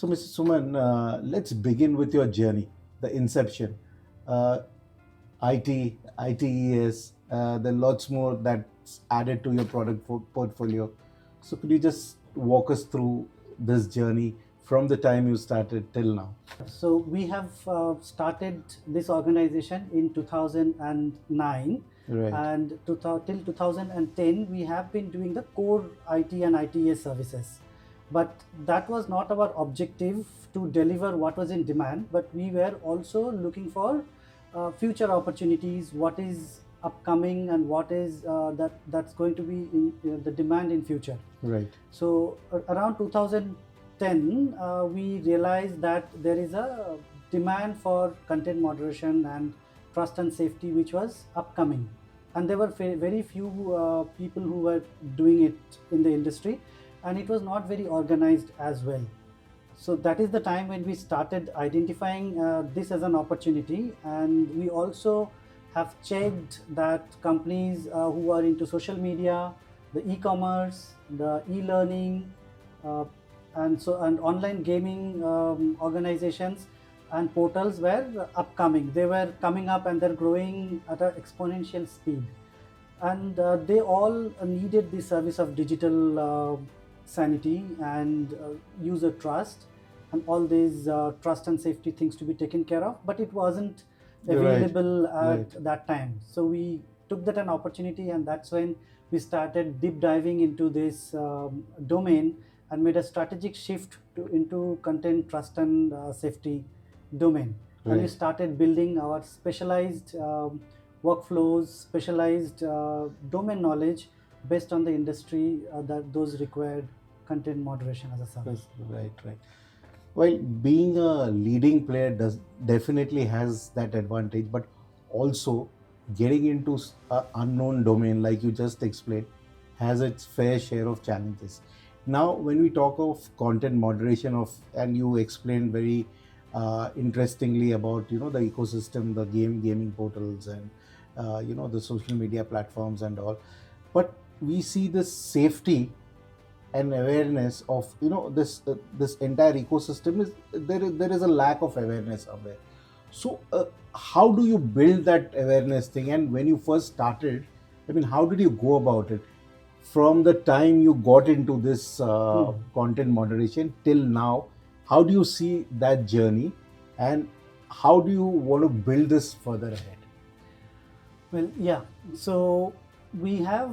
So, Mr. Suman, let's begin with your journey, the inception. Uh, IT, ITES, there are lots more that's added to your product portfolio. So, could you just walk us through this journey from the time you started till now? So we have started this organization in 2009, Right, and till 2010 we have been doing the core IT and ITS services. But that was not our objective to deliver what was in demand, but we were also looking for future opportunities, what is upcoming and what is that's going to be in the demand in future. right, So around 2010, we realized that there is a demand for content moderation and trust and safety, which was upcoming, and there were very few people who were doing it in the industry, and it was not very organized as well. So that is the time when we started identifying this as an opportunity, and we also have checked that companies who are into social media, the e-commerce, the e-learning, uh, and online gaming organizations and portals were upcoming. They were coming up and they're growing at an exponential speed, and they all needed the service of digital sanity and user trust and all these trust and safety things to be taken care of, but it wasn't right, available right, at that time. So we took that an opportunity, and that's when we started deep diving into this domain and made a strategic shift into content trust and safety domain. And we right. started building our specialized workflows, specialized domain knowledge based on the industry that those required content moderation as a service. Right, right. Well, being a leading player does definitely has that advantage, but also getting into a unknown domain, like you just explained, has its fair share of challenges. Now, when we talk of content moderation, and you explained very interestingly about the ecosystem, the gaming portals, and the social media platforms and all, but we see this safety and awareness of this entire ecosystem is there is a lack of awareness somewhere. So how do you build that awareness thing, and when you first started, I mean, how did you go about it from the time you got into this Hmm. content moderation till now? How do you see that journey, and how do you want to build this further ahead? Well, yeah. So we have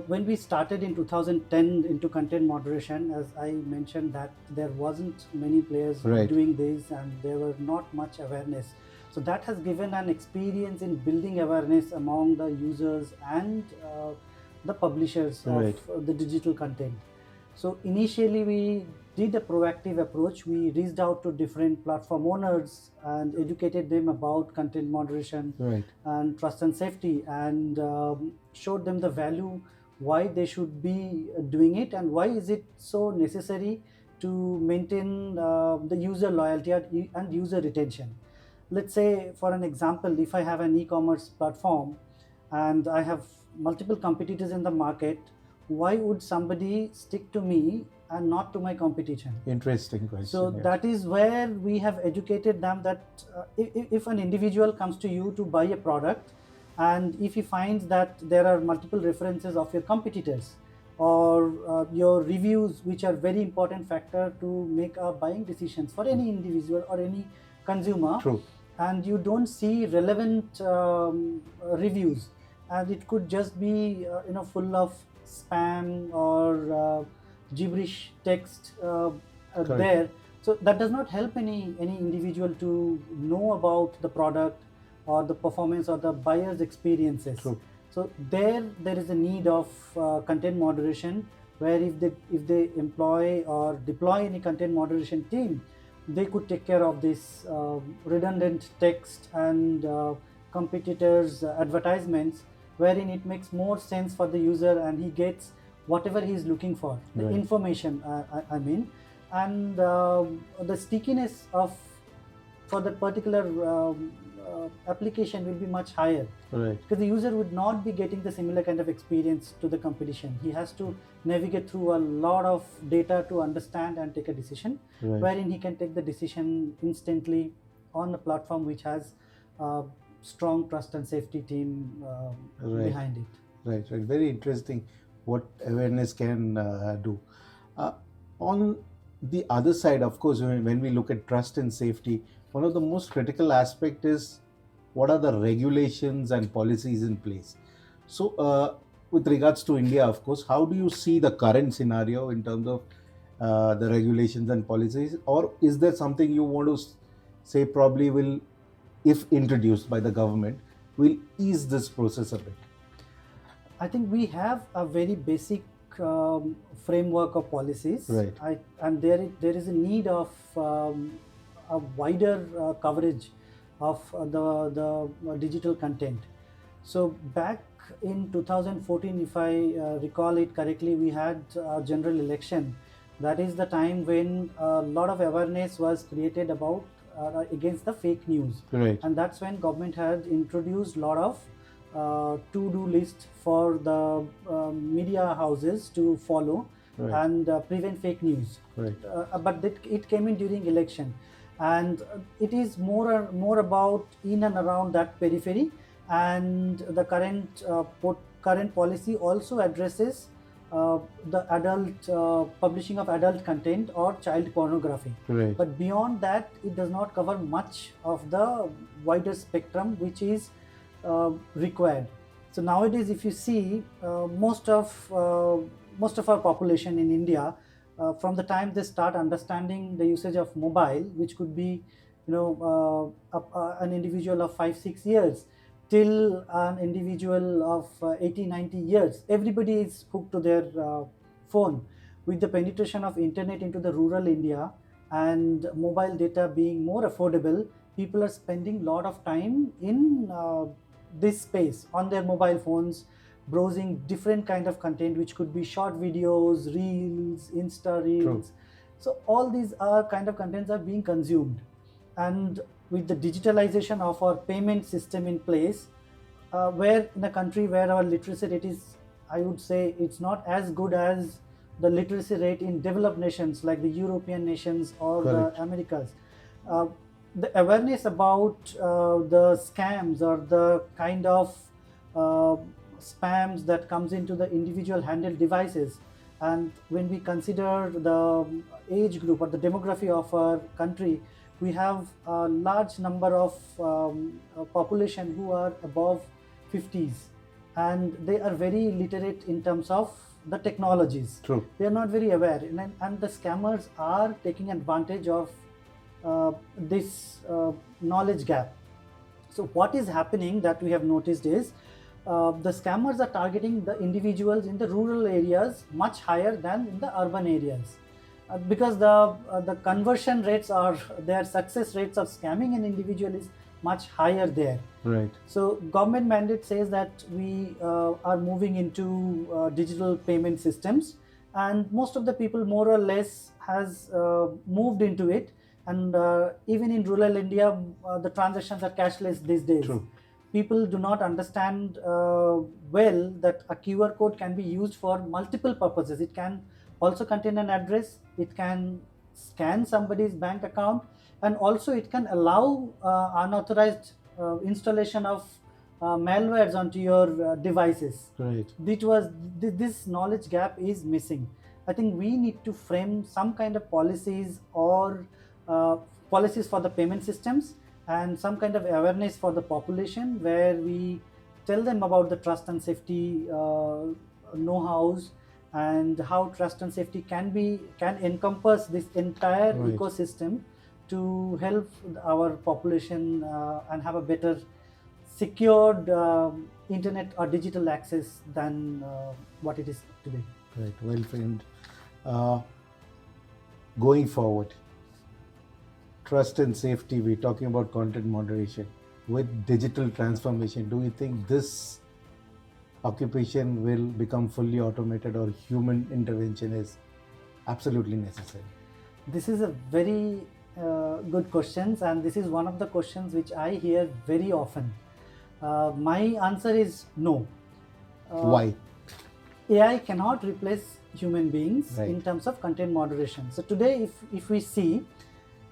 when we started in 2010 into content moderation, as I mentioned, that there wasn't many players Right, doing this, and there were not much awareness. So that has given an experience in building awareness among the users and the publishers of right, the digital content. So initially, we did a proactive approach. We reached out to different platform owners and educated them about content moderation right, and trust and safety, and showed them the value, why they should be doing it, and why is it so necessary to maintain the user loyalty and user retention. Let's say, for an example, if I have an e-commerce platform and I have multiple competitors in the market, why would somebody stick to me and not to my competition? interesting So question. Yes, that is where we have educated them that if an individual comes to you to buy a product, and if he finds that there are multiple references of your competitors or your reviews, which are very important factor to make a buying decisions for any individual or any consumer, true, and you don't see relevant reviews, and it could just be full of spam or gibberish text correct, there. So that does not help any individual to know about the product or the performance or the buyer's experiences. true, So there is a need of content moderation, where if they employ or deploy any content moderation team, they could take care of this redundant text and competitors advertisements, wherein it makes more sense for the user and he gets whatever he is looking for, the right, information, I mean, and the stickiness of for that particular application will be much higher, Right. because the user would not be getting the similar kind of experience to the competition. He has to navigate through a lot of data to understand and take a decision, Right. wherein he can take the decision instantly on a platform which has a strong trust and safety team Right. behind it. Right. Right. Very interesting what awareness can do. Uh, on the other side, of course, when we look at trust and safety, one of the most critical aspect is what are the regulations and policies in place. So, with regards to India, of course, how do you see the current scenario in terms of the regulations and policies, or is there something you want to say probably will, if introduced by the government, will ease this process a bit? I think we have a very basic framework of policies. Right. And there is a need of a wider coverage of the digital content. So back in 2014, if I recall it correctly, we had a general election. That is the time when a lot of awareness was created about against the fake news. Right. And that's when government had introduced a lot of to-do list for the media houses to follow. Right. And prevent fake news. Right. But it came in during election, and it is more about in and around that periphery. And the current policy also addresses the adult publishing of adult content or child pornography. Right. But beyond that, it does not cover much of the wider spectrum which is required. So nowadays, if you see, most of our population in India, from the time they start understanding the usage of mobile, which could be, an individual of 5-6 years till an individual of 80-90 years, everybody is hooked to their phone. With the penetration of internet into the rural India and mobile data being more affordable, people are spending a lot of time in this space on their mobile phones, browsing different kind of content, which could be short videos, reels, Insta reels. True. So all these are kind of contents are being consumed. And with the digitalization of our payment system in place, where in a country where our literacy rate is, I would say, it's not as good as the literacy rate in developed nations like the European nations or Correct. the Americas. The awareness about the scams or the kind of spams that comes into the individual handheld devices, and when we consider the age group or the demography of our country, we have a large number of population who are above 50s, and they are very literate in terms of the technologies. True. They are not very aware, and the scammers are taking advantage of this knowledge gap. So what is happening that we have noticed is the scammers are targeting the individuals in the rural areas much higher than in the urban areas, because the conversion rates or their success rates of scamming an individual is much higher there. Right. So government mandate says that we are moving into digital payment systems, and most of the people more or less has moved into it. And even in rural India, the transactions are cashless these days. True. People do not understand well that a QR code can be used for multiple purposes. It can also contain an address, it can scan somebody's bank account, and also it can allow unauthorized installation of malwares onto your devices. Right. This knowledge gap is missing. I think we need to frame some kind of policies or policies for the payment systems, and some kind of awareness for the population, where we tell them about the trust and safety know-hows, and how trust and safety can encompass this entire Right. ecosystem to help our population and have a better secured internet or digital access than what it is today. Right. Well framed. Going forward, trust and safety, we're talking about content moderation. With digital transformation, do you think this occupation will become fully automated, or human intervention is absolutely necessary? This is a very good questions, and this is one of the questions which I hear very often. My answer is no. Why? AI cannot replace human beings Right. in terms of content moderation. So today, if we see,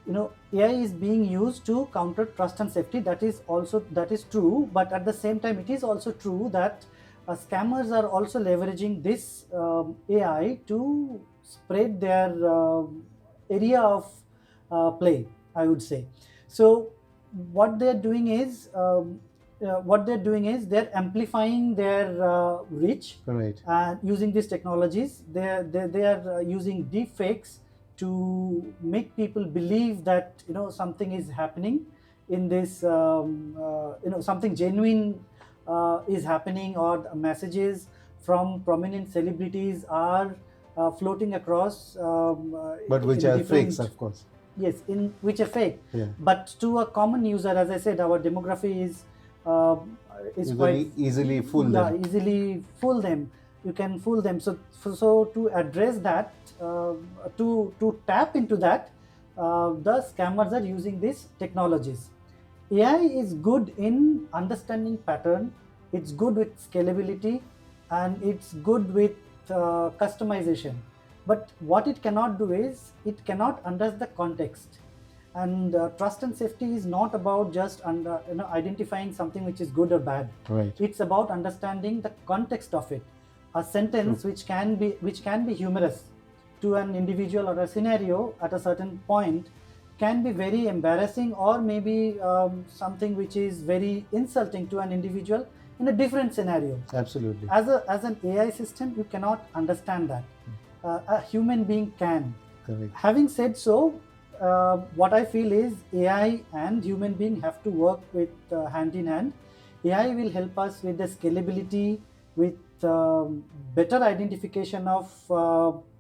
AI is being used to counter trust and safety. That is true, but at the same time, it is also true that scammers are also leveraging this AI to spread their area of play, I would say. So what they're doing is they're amplifying their reach Right. using these technologies. They are using deep fakes to make people believe that something is happening in this something genuine is happening, or the messages from prominent celebrities are floating across But which in are different, fakes, of course. yes, in which are fake. Yeah. But to a common user, as I said, our demography uh, is You quite can easily fool yeah, them. easily fool them. You can fool them. So to address that, to tap into that, the scammers are using these technologies. AI is good in understanding pattern. It's good with scalability, and it's good with customization. But what it cannot do is it cannot understand the context. And trust and safety is not about just identifying something which is good or bad. Right. It's about understanding the context of it. A sentence which can be humorous to an individual or a scenario at a certain point can be very embarrassing, or maybe something which is very insulting to an individual in a different scenario. Absolutely. As an AI system, you cannot understand that. A human being can. Correct. Having said so, what I feel is AI and human being have to work with hand in hand. AI will help us with the scalability, with better identification of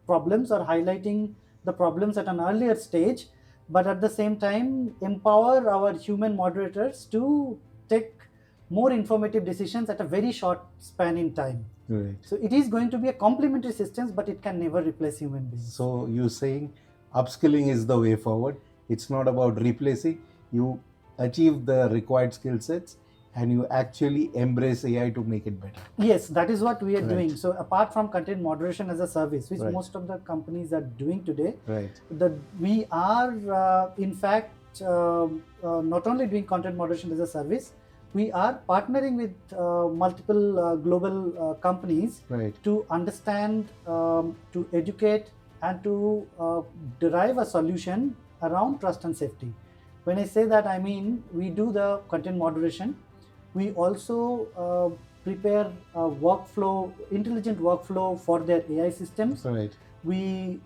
problems, or highlighting the problems at an earlier stage, but at the same time empower our human moderators to take more informative decisions at a very short span in time. Right. So it is going to be a complementary system, but it can never replace human beings. So you're saying upskilling is the way forward. It's not about replacing. You achieve the required skill sets and you actually embrace AI to make it better. Yes, that is what we are Right. doing. So apart from content moderation as a service, which Right. most of the companies are doing today, Right. we are in fact not only doing content moderation as a service, we are partnering with multiple global companies Right. to understand, to educate, and to derive a solution around trust and safety. When I say that, I mean we do the content moderation. We also prepare a intelligent workflow for their AI systems. Right. We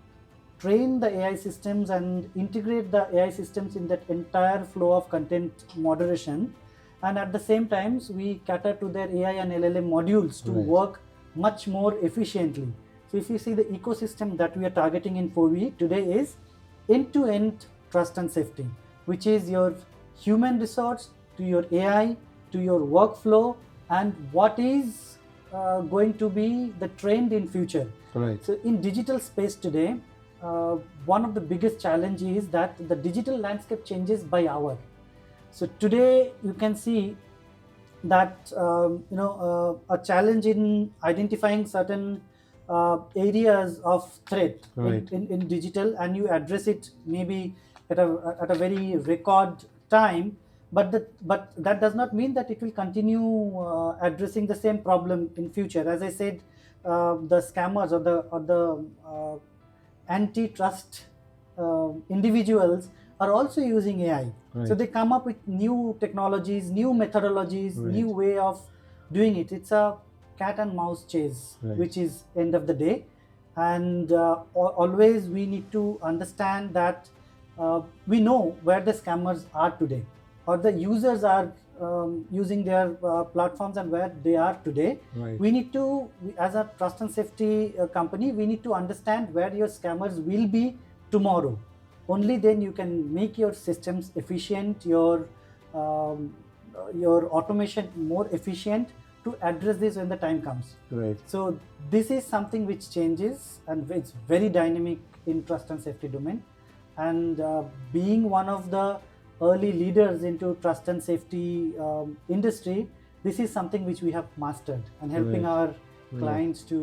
train the AI systems and integrate the AI systems in that entire flow of content moderation. And at the same time, we cater to their AI and LLM modules to Right. work much more efficiently. So if you see the ecosystem that we are targeting in Foiwe today is end-to-end trust and safety, which is your human resource to your AI to your workflow, and what is going to be the trend in future. Right. So in digital space today, one of the biggest challenges is that the digital landscape changes by hour. So today you can see that a challenge in identifying certain areas of threat Right. in digital, and you address it maybe at a very record time, but that does not mean that it will continue addressing the same problem in future. As I said, the scammers or the antitrust individuals are also using AI. Right. So they come up with new technologies, new methodologies, Right. new way of doing it. It's a cat and mouse chase, Right. which is end of the day. And always we need to understand that we know where the scammers are today, or the users are using their platforms and where they are today. Right. We need to, as a trust and safety company, we need to understand where your scammers will be tomorrow. Only then you can make your systems efficient, your automation more efficient to address this when the time comes. Right. So this is something which changes, and it's very dynamic in trust and safety domain. and being one of the early leaders into trust and safety industry, this is something which we have mastered and helping Right. our Right. clients to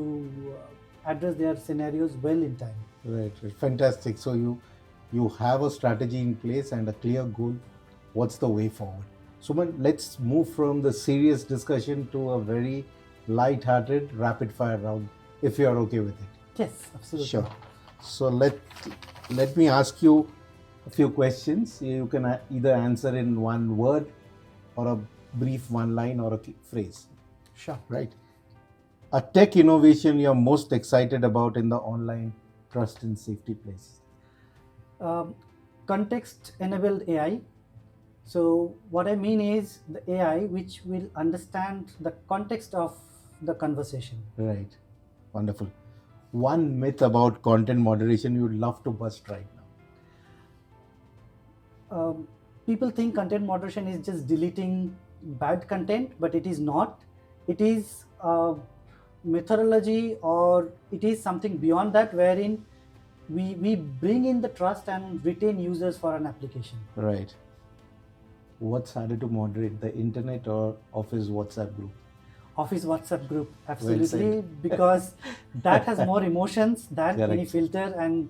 address their scenarios well in time. Right, right. Fantastic. So you have a strategy in place and a clear goal. What's the way forward? Suman, let's move from the serious discussion to a very light-hearted rapid fire round, if you are okay with it. Yes, absolutely. Sure. So let me ask you a few questions. You can either answer in one word or a brief one line or a phrase. Sure. Right. A tech innovation you're most excited about in the online trust and safety place. Um, Context enabled AI. So, what I mean is the AI which will understand the context of the conversation. Right. Wonderful. One myth about content moderation you'd love to bust right now. People think content moderation is just deleting bad content, but it is not. It is a methodology, or it is something beyond that, wherein we bring in the trust and retain users for an application. Right. What's harder to moderate, the internet or office WhatsApp group? Office WhatsApp group, Well absolutely, said. because that has more emotions than any Correct. filter and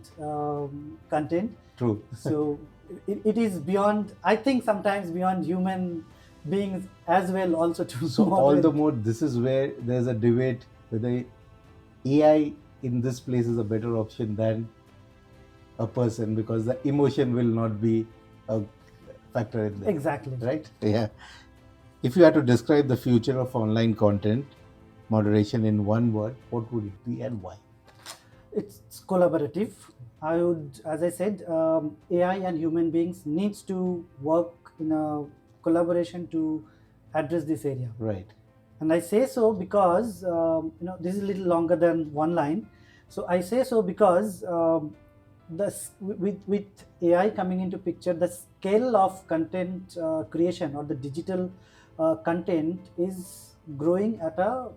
content. True. So it is beyond, I think sometimes beyond human beings as well also to So all moderate. the more, this is where there's a debate whether AI in this place is a better option than a person, because the emotion will not be a factor in there. Exactly. Right? Yeah. If you had to describe the future of online content moderation in one word, what would it be and why? It's collaborative. I would, as I said, AI and human beings needs to work in a collaboration to address this area. Right. And I say so because this is a little longer than one line. So I say so because with AI coming into picture, the scale of content creation or the digital content is growing at a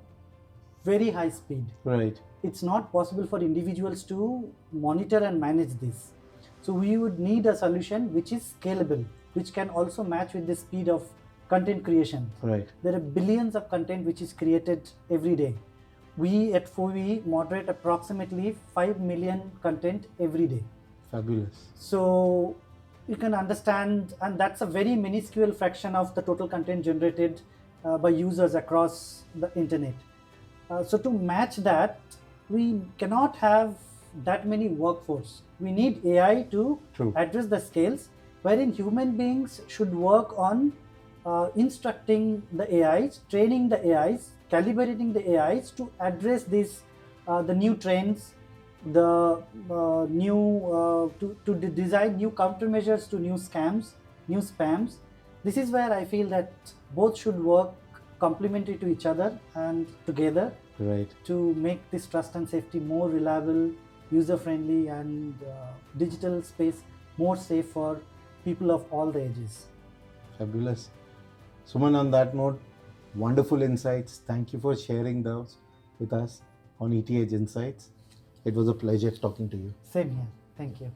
very high speed. Right. It's not possible for individuals to monitor and manage this. So we would need a solution which is scalable, which can also match with the speed of content creation. Right. There are billions of content which is created every day. We at Foiwe moderate approximately 5 million content every day. Fabulous. So you can understand, and that's a very minuscule fraction of the total content generated by users across the internet. So to match that, we cannot have that many workforce. We need AI to True. address the scales, wherein human beings should work on instructing the AIs, training the AIs, calibrating the AIs to address this, the new trends, the to design new countermeasures to new scams, new spams. This is where I feel that both should work complementary to each other and together. Right. To make this trust and safety more reliable, user friendly, and digital space more safe for people of all the ages. Fabulous. Suman, on that note, wonderful insights. Thank you for sharing those with us on ETH Insights. It was a pleasure talking to you. Same here. Thank you.